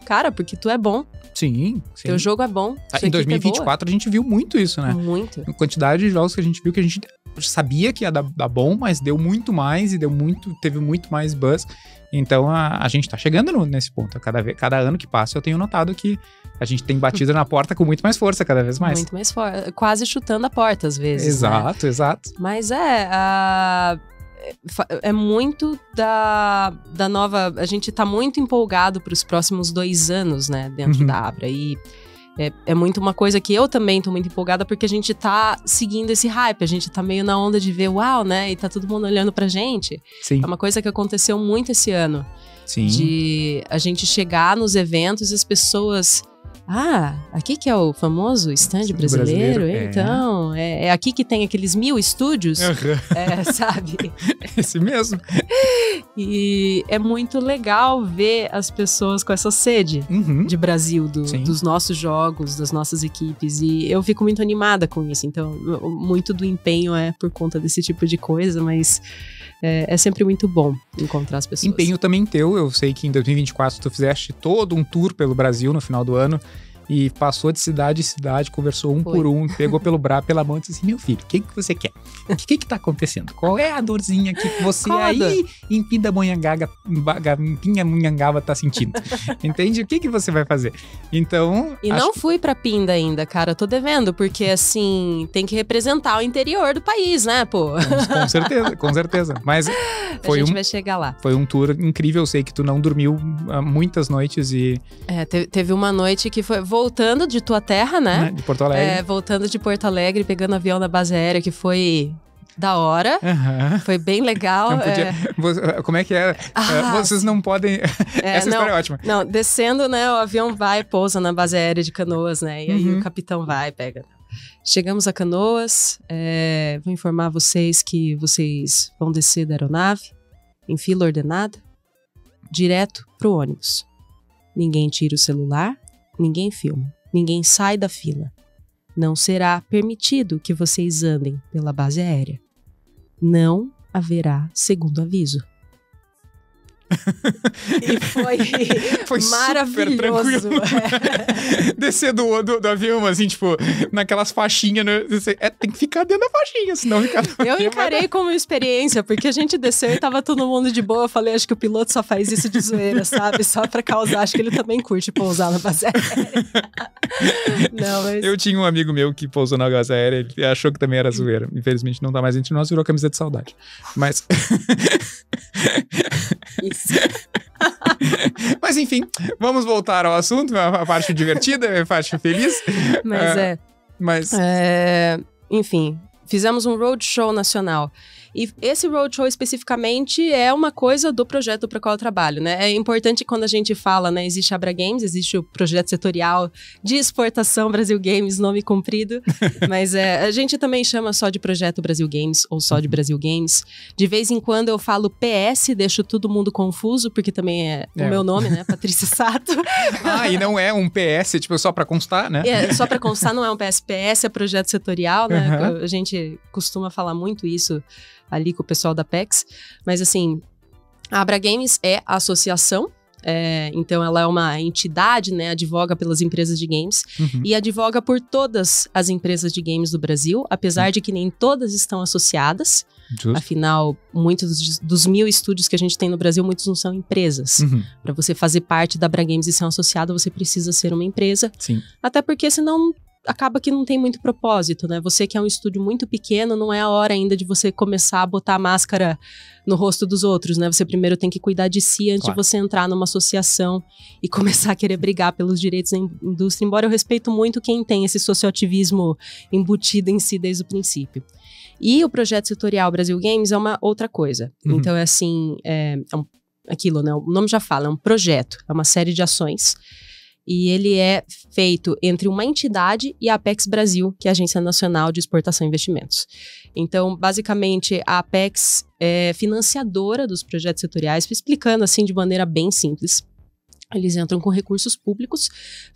Cara, porque tu é bom. Sim. Teu jogo é bom. Em 2024 a gente viu muito isso, né? Muito. A quantidade de jogos que a gente viu que a gente sabia que ia dar bom, mas deu muito mais e teve muito mais buzz. Então a gente tá chegando nesse ponto. Cada ano que passa eu tenho notado que a gente tem batido na porta com muito mais força cada vez mais. Muito mais forte. Quase chutando a porta às vezes. Exato, né? Exato. Mas é muito da nova... A gente tá muito empolgado para os próximos 2 anos, né? Dentro da Abra. E é muito uma coisa que eu também tô muito empolgada, porque a gente tá seguindo esse hype. A gente tá meio na onda de ver, uau, né? E tá todo mundo olhando pra gente. Sim. É uma coisa que aconteceu muito esse ano. Sim. De a gente chegar nos eventos e as pessoas... aqui que é o famoso stand brasileiro? Então, é aqui que tem aqueles 1000 estúdios, sabe? Esse mesmo. E é muito legal ver as pessoas com essa sede de Brasil, dos nossos jogos, das nossas equipes, e eu fico muito animada com isso. Então, muito do empenho é por conta desse tipo de coisa, mas... É sempre muito bom encontrar as pessoas. Empenho também teu. Eu sei que em 2024 tu fizeste todo um tour pelo Brasil no final do ano e passou de cidade em cidade, conversou por um, pegou pela mão e disse assim, meu filho, o que você quer? O que tá acontecendo? Qual é a dorzinha que você aí em Pindamonhangaba tá sentindo? Entende? O que você vai fazer? Então... E não fui pra Pinda ainda, cara. Tô devendo, porque assim, tem que representar o interior do país, né, pô? Com certeza. Mas a gente vai chegar lá. Foi um tour incrível. Eu sei que tu não dormiu muitas noites e... Teve uma noite que foi voltando de tua terra, né? De Porto Alegre. Voltando de Porto Alegre, pegando avião da base aérea, que foi da hora. Foi bem legal. Não podia... Como é que é? Vocês não podem... Essa história é ótima. Não, descendo, né? O avião vai, pousa na base aérea de Canoas, né? E aí o capitão vai, pega... Chegamos a Canoas, vou informar vocês que vocês vão descer da aeronave, em fila ordenada, direto pro ônibus. Ninguém tira o celular, ninguém filma, ninguém sai da fila. Não será permitido que vocês andem pela base aérea. Não haverá segundo aviso. E foi maravilhoso. Descer do avião, assim, tipo, naquelas faixinhas, né? Tem que ficar dentro da faixinha, senão ficar no Eu encarei como experiência, porque a gente desceu e tava todo mundo de boa. Eu falei, acho que o piloto só faz isso de zoeira, sabe? Só pra causar. Acho que ele também curte pousar na base aérea. Não, mas... Eu tinha um amigo meu que pousou na base aérea, ele achou que também era zoeira. Infelizmente não tá mais entre nós, virou camisa de saudade. Mas... Isso. Mas enfim, vamos voltar ao assunto, a parte divertida, a parte feliz. Enfim, fizemos um roadshow nacional. E esse roadshow especificamente é uma coisa do projeto para qual eu trabalho, né? É importante quando a gente fala, né? Existe a Abra Games, existe o projeto setorial de exportação Brasil Games, nome comprido. Mas a gente também chama só de projeto Brasil Games ou só de Brasil Games. De vez em quando eu falo PS, deixo todo mundo confuso, porque também é o meu nome, né? Patrícia Sato. E não é um PS, tipo, só para constar, né? Só para constar, não é um PS. PS é projeto setorial, né? A gente costuma falar muito isso ali com o pessoal da PEX, mas assim, a Abra Games é a associação, então ela é uma entidade, né, advoga pelas empresas de games e advoga por todas as empresas de games do Brasil, apesar de que nem todas estão associadas. Justo. Afinal, muitos dos 1000 estúdios que a gente tem no Brasil, muitos não são empresas. Para você fazer parte da Abra Games e ser um associado, você precisa ser uma empresa. Sim. Até porque senão acaba que não tem muito propósito, né? Você que é um estúdio muito pequeno, não é a hora ainda de você começar a botar a máscara no rosto dos outros, né? Você primeiro tem que cuidar de si antes de você entrar numa associação e começar a querer brigar pelos direitos da indústria, embora eu respeito muito quem tem esse socioativismo embutido em si desde o princípio. E o projeto setorial Brasil Games é uma outra coisa. Então, é assim, aquilo, né? O nome já fala, é um projeto, é uma série de ações. E ele é feito entre uma entidade e a Apex Brasil, que é a Agência Nacional de Exportação e Investimentos. Então, basicamente, a Apex é financiadora dos projetos setoriais, explicando assim de maneira bem simples. Eles entram com recursos públicos,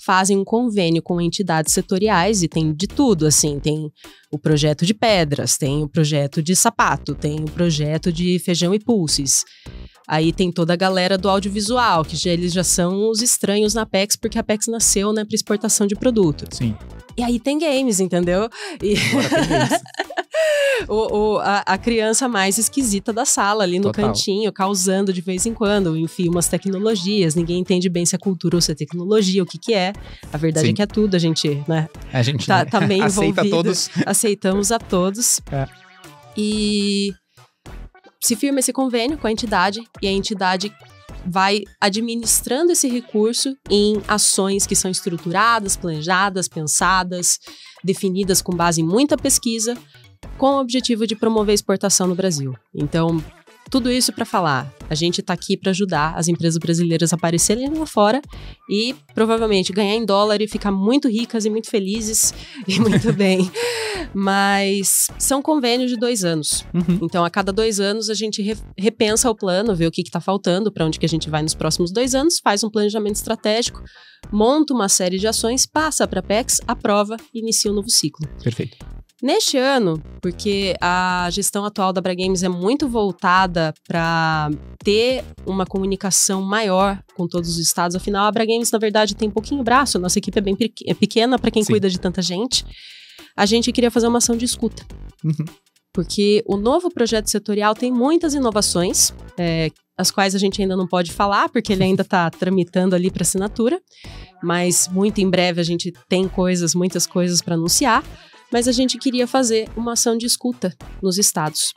fazem um convênio com entidades setoriais e tem de tudo, assim, tem o projeto de pedras, tem o projeto de sapato, tem o projeto de feijão e pulses. Aí tem toda a galera do audiovisual, que eles já são os estranhos na Apex, porque a Apex nasceu, né, para exportação de produto. Sim. E aí tem games, entendeu? E Agora tem games. a criança mais esquisita da sala ali no cantinho, causando de vez em quando, enfim, umas tecnologias. Ninguém entende bem se é cultura ou se é tecnologia, o que é. A verdade é que é tudo, a gente, né? A gente tá meio aceita envolvido. todos. Aceitamos a todos. E se firma esse convênio com a entidade e a entidade vai administrando esse recurso em ações que são estruturadas, planejadas, pensadas, definidas com base em muita pesquisa, com o objetivo de promover a exportação no Brasil. Então, tudo isso para falar, a gente está aqui para ajudar as empresas brasileiras a aparecerem lá fora e provavelmente ganhar em dólar e ficar muito ricas e muito felizes e muito bem. Mas são convênios de 2 anos. Então, a cada 2 anos, a gente repensa o plano, vê o que está faltando, para onde que a gente vai nos próximos 2 anos, faz um planejamento estratégico, monta uma série de ações, passa para a Apex, aprova e inicia um novo ciclo. Perfeito. Neste ano, porque a gestão atual da Abra Games é muito voltada para ter uma comunicação maior com todos os estados, afinal a Abra Games, na verdade, tem pouquinho braço, nossa equipe é bem pequena para quem cuida de tanta gente, a gente queria fazer uma ação de escuta. Porque o novo projeto setorial tem muitas inovações, as quais a gente ainda não pode falar, porque ele ainda está tramitando ali para assinatura, mas muito em breve a gente tem muitas coisas para anunciar. Mas a gente queria fazer uma ação de escuta nos estados.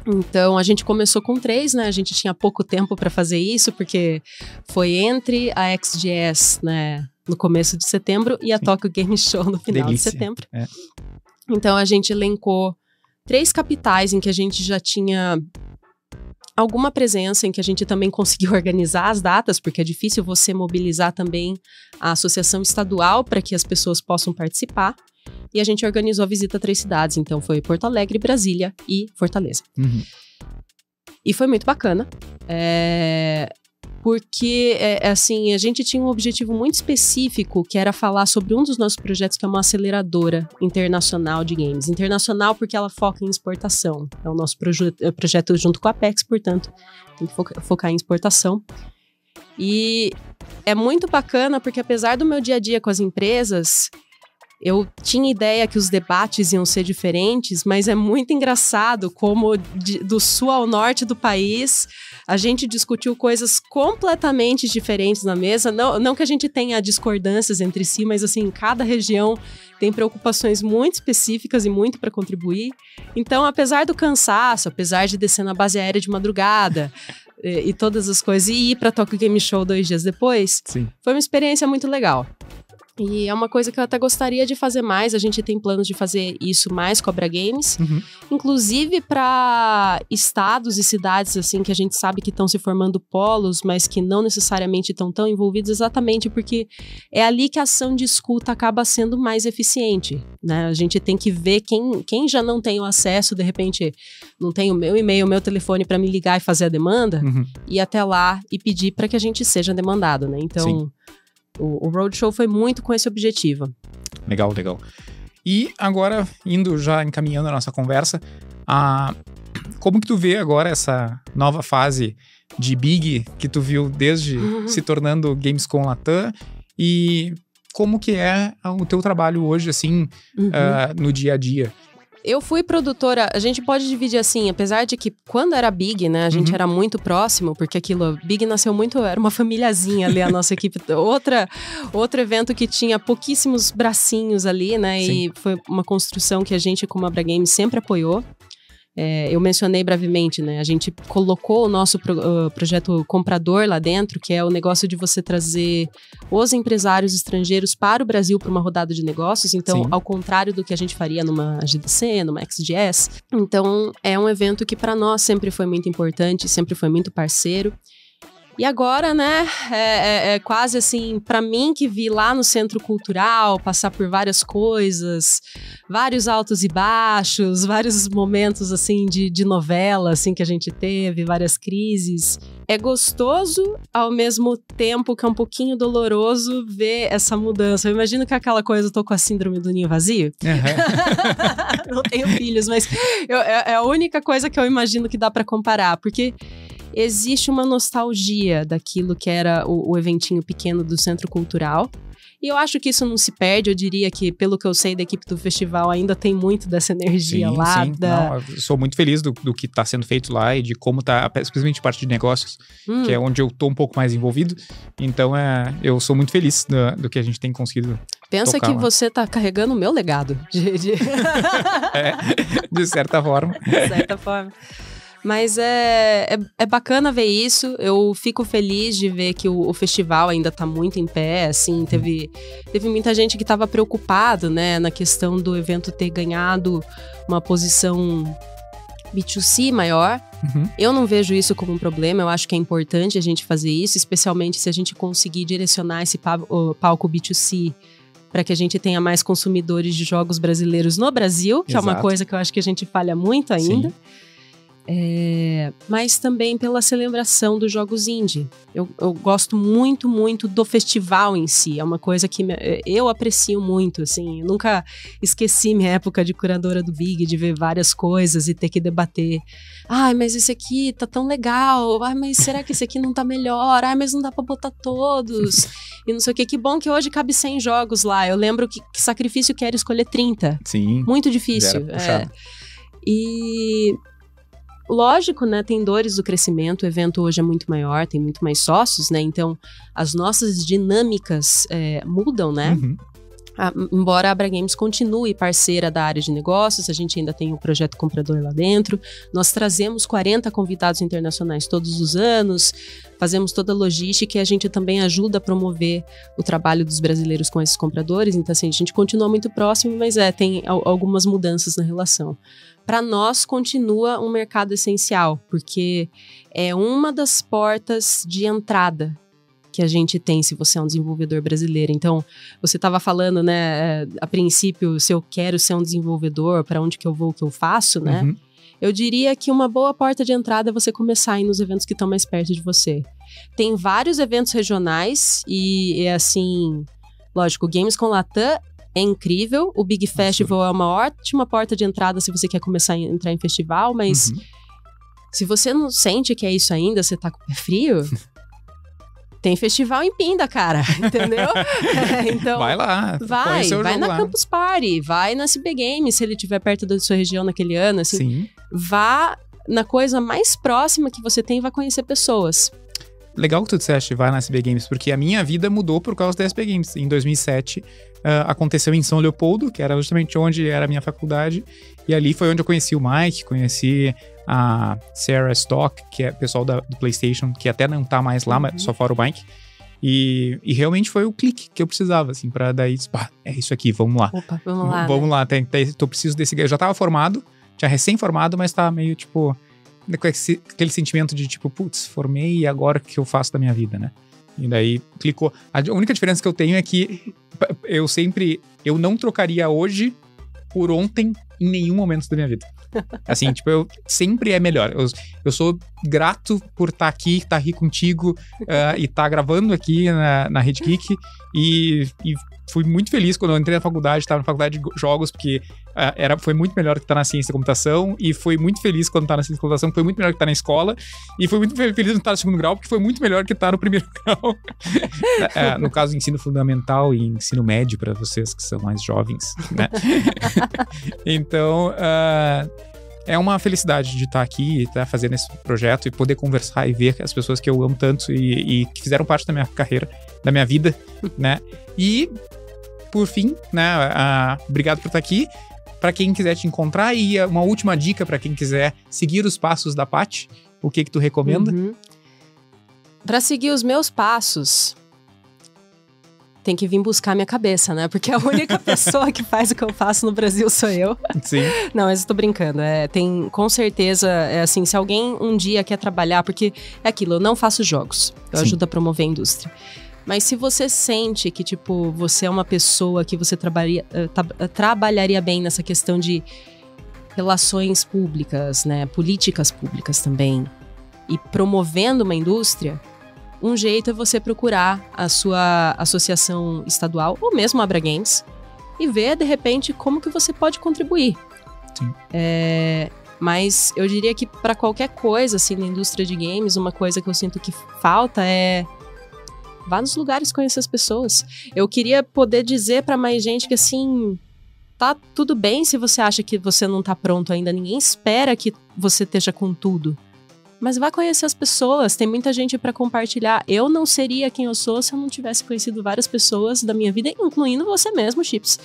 Então, a gente começou com 3, né? A gente tinha pouco tempo para fazer isso, porque foi entre a XGS, né, no começo de setembro, e a Tokyo Game Show no final de setembro. Então, a gente elencou 3 capitais em que a gente já tinha alguma presença, em que a gente também conseguiu organizar as datas, porque é difícil você mobilizar também a associação estadual para que as pessoas possam participar. E a gente organizou a visita a 3 cidades, então foi Porto Alegre, Brasília e Fortaleza. E foi muito bacana, porque, assim, a gente tinha um objetivo muito específico, que era falar sobre um dos nossos projetos, que é uma aceleradora internacional de games. Internacional porque ela foca em exportação. É o nosso projeto junto com a Apex, portanto, tem que focar em exportação. E é muito bacana, porque apesar do meu dia a dia com as empresas, eu tinha ideia que os debates iam ser diferentes, mas é muito engraçado como do sul ao norte do país a gente discutiu coisas completamente diferentes na mesa. Não que a gente tenha discordâncias entre si, mas assim, cada região tem preocupações muito específicas e muito para contribuir. Então, apesar do cansaço, apesar de descer na base aérea de madrugada e todas as coisas, e ir para Tokyo Game Show 2 dias depois, foi uma experiência muito legal. E é uma coisa que eu até gostaria de fazer mais. A gente tem planos de fazer isso mais com a Abra Games. Inclusive para estados e cidades assim que a gente sabe que estão se formando polos, mas que não necessariamente estão tão envolvidos, exatamente porque é ali que a ação de escuta acaba sendo mais eficiente, né? A gente tem que ver quem já não tem o acesso, de repente não tem o meu e-mail, o meu telefone para me ligar e fazer a demanda, ir até lá e pedir para que a gente seja demandado, né? Então, o Roadshow foi muito com esse objetivo. Legal, legal. E agora, indo já encaminhando a nossa conversa, como que tu vê agora essa nova fase de Big que tu viu desde se tornando Gamescom Latam, e como que é o teu trabalho hoje, assim, no dia a dia? Eu fui produtora, a gente pode dividir assim, apesar de que quando era Big, né, a gente era muito próximo, porque aquilo, Big nasceu muito, era uma famíliazinha ali, a nossa equipe. Outro evento que tinha pouquíssimos bracinhos ali, né, Sim. e foi uma construção que a gente, como Abra Games, sempre apoiou. Eu mencionei brevemente, né? A gente colocou o nosso projeto comprador lá dentro, que é o negócio de você trazer os empresários estrangeiros para o Brasil para uma rodada de negócios. Então, Sim. ao contrário do que a gente faria numa GDC, numa XGS. Então, é um evento que para nós sempre foi muito importante, sempre foi muito parceiro. E agora, né, é quase assim, pra mim que vi lá no Centro Cultural, passar por várias coisas, vários altos e baixos, vários momentos, assim, de novela, assim, que a gente teve, várias crises. É gostoso, ao mesmo tempo que é um pouquinho doloroso ver essa mudança. Eu imagino que aquela coisa, eu tô com a síndrome do ninho vazio. Não tenho filhos, mas é a única coisa que eu imagino que dá pra comparar, porque existe uma nostalgia daquilo que era o eventinho pequeno do Centro Cultural. E eu acho que isso não se perde. Eu diria que, pelo que eu sei da equipe do festival, ainda tem muito dessa energia lá. Sim. Não, eu sou muito feliz do que está sendo feito lá e de como tá, especialmente parte de negócios, que é onde eu tô um pouco mais envolvido. Então, eu sou muito feliz do que a gente tem conseguido. Pensa que lá. você tá carregando o meu legado. De certa forma. De certa forma. Mas é bacana ver isso. Eu fico feliz de ver que o festival ainda tá muito em pé, assim. Teve muita gente que tava preocupado, né, na questão do evento ter ganhado uma posição B2C maior. Eu não vejo isso como um problema. Eu acho que é importante a gente fazer isso, especialmente se a gente conseguir direcionar esse palco B2C para que a gente tenha mais consumidores de jogos brasileiros no Brasil, que é uma coisa que eu acho que a gente falha muito ainda. Sim. Mas também pela celebração dos jogos indie. Eu gosto muito, muito do festival em si. É uma coisa que eu aprecio muito, assim. Eu nunca esqueci minha época de curadora do Big, de ver várias coisas e ter que debater. Mas esse aqui tá tão legal. Mas será que esse aqui não tá melhor? Mas não dá pra botar todos. E não sei o que. Que bom que hoje cabe 100 jogos lá. Eu lembro que sacrifício que era escolher 30. Sim. Muito difícil. E... lógico, né, tem dores do crescimento, o evento hoje é muito maior, tem muito mais sócios, né, então as nossas dinâmicas mudam, né? Embora a Abra Games continue parceira da área de negócios, a gente ainda tem o projeto comprador lá dentro, nós trazemos 40 convidados internacionais todos os anos, fazemos toda a logística e a gente também ajuda a promover o trabalho dos brasileiros com esses compradores, então assim, a gente continua muito próximo, mas tem algumas mudanças na relação. Para nós, continua um mercado essencial, porque é uma das portas de entrada que a gente tem se você é um desenvolvedor brasileiro. Então, você estava falando, né, a princípio, se eu quero ser um desenvolvedor, para onde que eu vou, o que eu faço, né? Eu diria que uma boa porta de entrada é você começar a ir nos eventos que estão mais perto de você. Tem vários eventos regionais e assim, lógico, o Games com Latam é incrível, o Big Festival é uma ótima porta de entrada se você quer começar a entrar em festival, mas se você não sente que é isso ainda, você tá com o pé frio, tem festival em Pinda, cara, entendeu? Então, vai lá, vai na Campus Party, vai na CB Games, se ele estiver perto da sua região naquele ano, assim. Sim. Vá na coisa mais próxima que você tem e vai conhecer pessoas. Legal que tu disseste, vai na SB Games, porque a minha vida mudou por causa da SB Games. Em 2007, aconteceu em São Leopoldo, que era justamente onde era a minha faculdade, e ali foi onde eu conheci o Mike, conheci a Sarah Stock, que é pessoal do PlayStation, que até não tá mais lá, mas só fora o Mike. E realmente foi o clique que eu precisava, assim, pra daí, é isso aqui, vamos lá. Opa, vamos lá. Vamos lá, tô preciso desse... Eu já tava formado, tinha recém-formado, mas tava meio, tipo... com aquele sentimento de tipo, putz, formei e agora o que eu faço da minha vida, né? E daí clicou. A única diferença que eu tenho é que eu não trocaria hoje por ontem em nenhum momento da minha vida. Assim, tipo, eu sempre é melhor. Eu sou grato por estar aqui contigo e estar gravando aqui na Rede Geek. E fui muito feliz quando eu entrei na faculdade, estava na faculdade de jogos, porque foi muito melhor que estar na ciência da computação, e foi muito feliz quando estar na ciência da computação, foi muito melhor que estar na escola, e foi muito feliz quando estar no segundo grau, porque foi muito melhor que estar no primeiro grau. No caso, ensino fundamental e ensino médio, para vocês que são mais jovens, né? Então, é uma felicidade de estar aqui, estar fazendo esse projeto e poder conversar e ver as pessoas que eu amo tanto e que fizeram parte da minha carreira, da minha vida, né? E, por fim, né, obrigado por estar aqui. Para quem quiser te encontrar, e uma última dica para quem quiser seguir os passos da Paty, o que tu recomenda? Para seguir os meus passos, tem que vir buscar minha cabeça, né? Porque a única pessoa que faz o que eu faço no Brasil sou eu. Sim. Não, mas eu tô brincando. Com certeza, assim, se alguém um dia quer trabalhar, porque é aquilo, eu não faço jogos, eu ajudo a promover a indústria. Mas se você sente que, tipo, você é uma pessoa que você trabalharia bem nessa questão de relações públicas, né? Políticas públicas também, e promovendo uma indústria, um jeito é você procurar a sua associação estadual, ou mesmo a Abra Games, e ver, de repente, como que você pode contribuir. Sim. Mas eu diria que para qualquer coisa, assim, na indústria de games, uma coisa que eu sinto que falta é vá nos lugares conhecer as pessoas. Eu queria poder dizer para mais gente que, assim, tá tudo bem se você acha que você não tá pronto ainda. Ninguém espera que você esteja com tudo. Mas vá conhecer as pessoas, tem muita gente para compartilhar. Eu não seria quem eu sou se eu não tivesse conhecido várias pessoas da minha vida, incluindo você mesmo, Chips.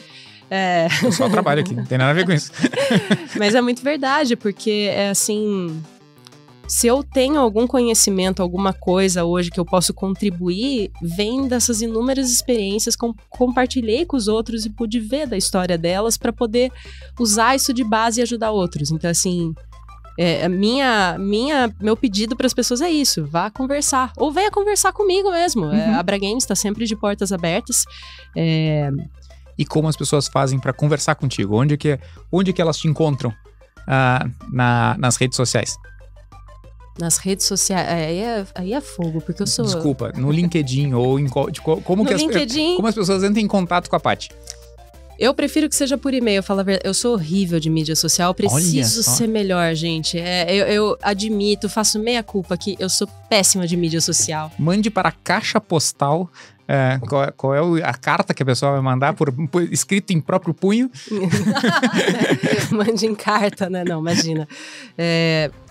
Eu só trabalho aqui, não tem nada a ver com isso. Mas é muito verdade, porque é assim... Se eu tenho algum conhecimento, alguma coisa hoje que eu posso contribuir, vem dessas inúmeras experiências que compartilhei com os outros e pude ver da história delas para poder usar isso de base e ajudar outros. Então, assim, meu pedido para as pessoas é isso: vá conversar. Ou venha conversar comigo mesmo. A Abra Games está sempre de portas abertas. E como as pessoas fazem para conversar contigo? Onde que elas te encontram nas redes sociais? Nas redes sociais, aí é fogo, porque eu sou... Desculpa, no LinkedIn ou como as pessoas entram em contato com a Paty? Eu prefiro que seja por e-mail, falo a verdade. Eu sou horrível de mídia social, eu preciso ser melhor, gente. Eu admito, faço meia culpa que eu sou péssima de mídia social. Mande para a caixa postal. Qual é a carta que a pessoa vai mandar escrito em próprio punho? Mande em carta, né? Não, imagina.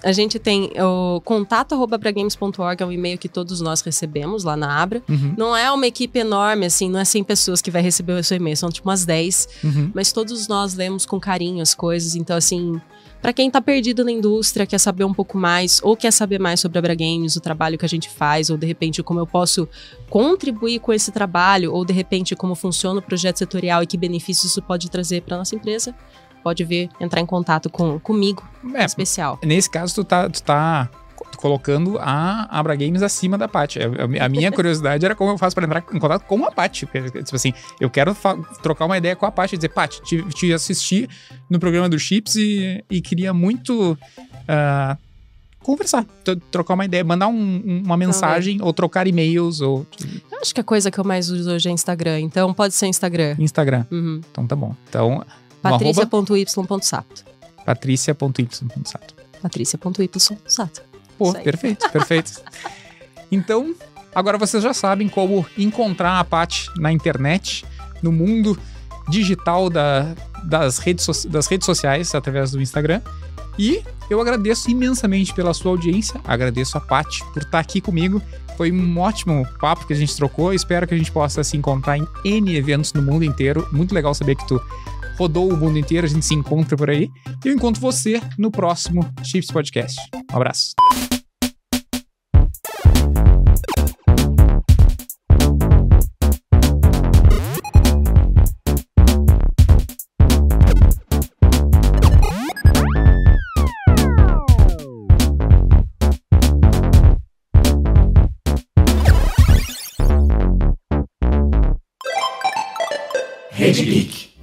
A gente tem o contato@abragames.org, é um e-mail que todos nós recebemos lá na Abra. Não é uma equipe enorme, assim, não é 100 pessoas que vai receber o seu e-mail, são tipo umas 10. Mas todos nós lemos com carinho as coisas, então assim... Para quem tá perdido na indústria, quer saber um pouco mais, ou quer saber mais sobre a Abra Games, o trabalho que a gente faz, ou de repente como eu posso contribuir com esse trabalho, ou de repente como funciona o projeto setorial e que benefícios isso pode trazer para nossa empresa, pode vir entrar em contato comigo, especial. Nesse caso, tu tá colocando a Abra Games acima da Paty. A minha curiosidade era como eu faço para entrar em contato com a Paty. Tipo assim, eu quero trocar uma ideia com a Paty e dizer, Paty, te assisti no programa do Chips e queria muito conversar, trocar uma ideia, mandar uma mensagem ou trocar e-mails. Eu acho que a coisa que eu mais uso hoje é Instagram, então pode ser Instagram. Então tá bom. Então, Patrícia.y.sato. Patrícia.y.sato. Patrícia.y.sato. Pô, perfeito. Então, agora vocês já sabem como encontrar a Paty na internet, no mundo digital das redes sociais, através do Instagram. E eu agradeço imensamente pela sua audiência, agradeço a Paty por estar aqui comigo. Foi um ótimo papo que a gente trocou, espero que a gente possa se encontrar em N eventos no mundo inteiro. Muito legal saber que tu rodou o mundo inteiro, a gente se encontra por aí. E eu encontro você no próximo Chips Podcast. Um abraço. Rede Geek.